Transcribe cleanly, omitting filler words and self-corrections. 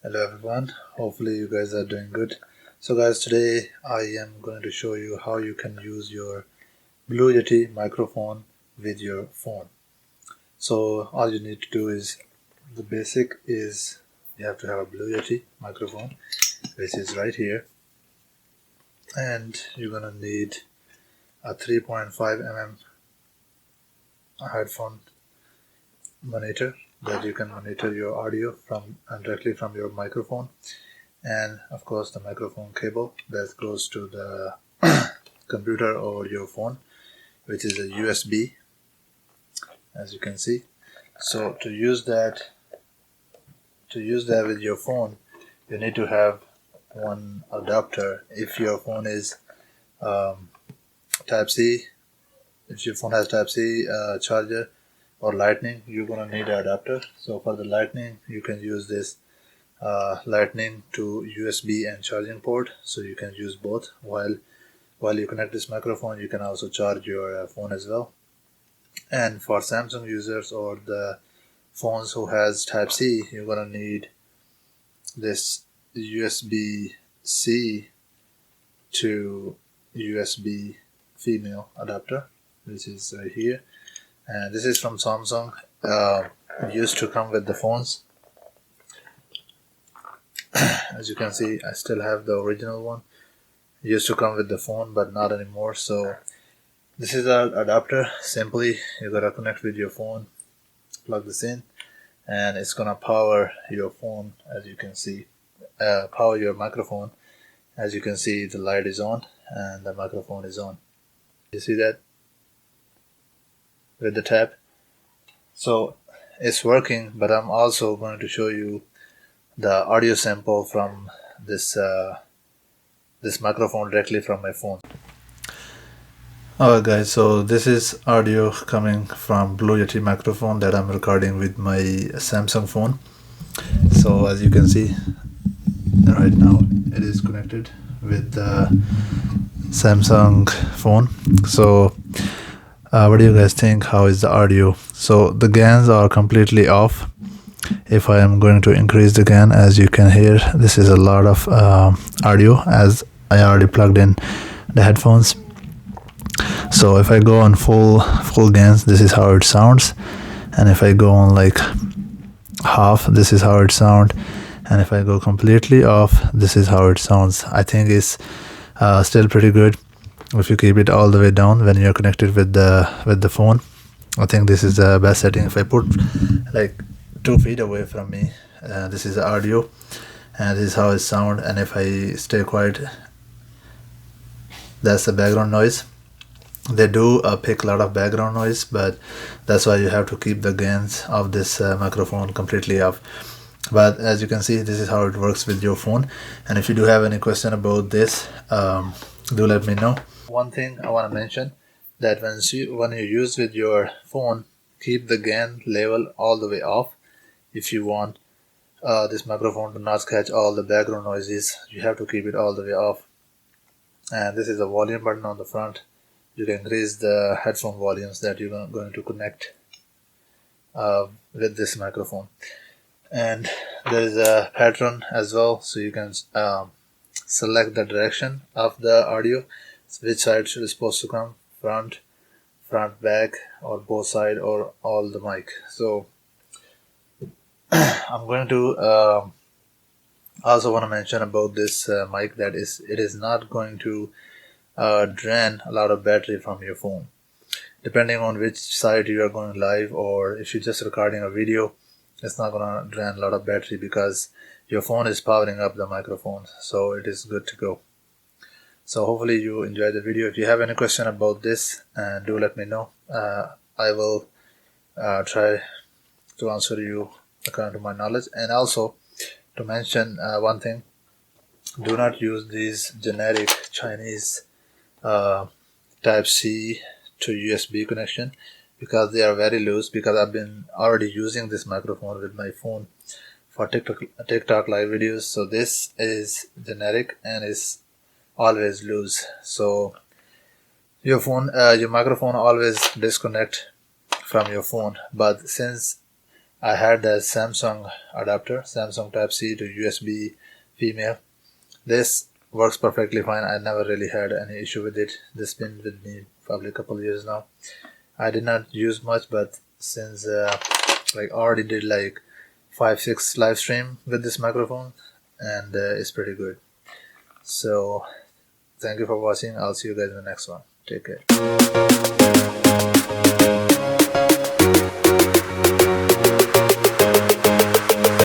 Hello everyone, hopefully you guys are doing good. So guys, today I am going to show you how you can use your Blue Yeti microphone with your phone. So all you need to do is, the basic is you have to have a Blue Yeti microphone, which is right here, and you're gonna need a 3.5 mm headphone monitor that you can monitor your audio from directly from your microphone, and of course the microphone cable that goes to the computer or your phone, which is a USB, as you can see. So to use that with your phone, you need to have one adapter. If your phone is type C, if your phone has type C charger or lightning, you're gonna need an adapter. So for the lightning, you can use this lightning to USB and charging port, so you can use both. While you connect this microphone, you can also charge your phone as well. And for Samsung users or the phones who has type C, you're gonna need this USB-C to USB female adapter, which is right here, and this is from Samsung. It used to come with the phones. As you can see, I still have the original one. It used to come with the phone, but not anymore. So this is our adapter. Simply, you gotta connect with your phone, plug this in, and it's gonna power your phone. As you can see, power your microphone. As you can see, the light is on and the microphone is on. You see that with the tap? So it's working, but I'm also going to show you the audio sample from this microphone directly from my phone. Alright guys, so this is audio coming from Blue Yeti microphone that I'm recording with my Samsung phone. So as you can see, right now it is connected with the Samsung phone. So what do you guys think? How is the audio? So the gains are completely off. If I am going to increase the gain, as you can hear, this is a lot of audio, as I already plugged in the headphones. So if I go on full gains, this is how it sounds, and if I go on like half, this is how it sounds, and if I go completely off, this is how it sounds. I think it's still pretty good if you keep it all the way down when you're connected with the phone. I think this is the best setting. If I put like 2 feet away from me, this is the audio, and this is how it sounds. And if I stay quiet, that's the background noise. They do pick a lot of background noise, but that's why you have to keep the gains of this microphone completely off. But as you can see, this is how it works with your phone. And if you do have any question about this, do let me know. One thing I want to mention, that when you use with your phone, keep the gain level all the way off. If you want this microphone to not catch all the background noises, you have to keep it all the way off. And this is a volume button on the front. You can increase the headphone volumes that you're going to connect with this microphone. And there is a pattern as well, so you can select the direction of the audio, which side is supposed to come, front, back, or both side, or all the mic. So I'm going to also want to mention about this mic, that it is not going to drain a lot of battery from your phone. Depending on which side you are going live, or if you're just recording a video, it's not going to drain a lot of battery because your phone is powering up the microphone, so it is good to go. So hopefully you enjoyed the video. If you have any question about this, do let me know. I will try to answer you according to my knowledge. And also to mention one thing, do not use these generic Chinese type C to USB connection, because they are very loose. Because I've been already using this microphone with my phone for TikTok live videos. So this is generic and is always loose. So your phone, your microphone always disconnect from your phone. But since I had a Samsung adapter, Samsung Type-C to USB female. This works perfectly fine. I never really had any issue with it. This has been with me probably a couple of years now. I did not use much, but since like already did like 5-6 live stream with this microphone, and it's pretty good. So thank you for watching. I'll see you guys in the next one. Take care.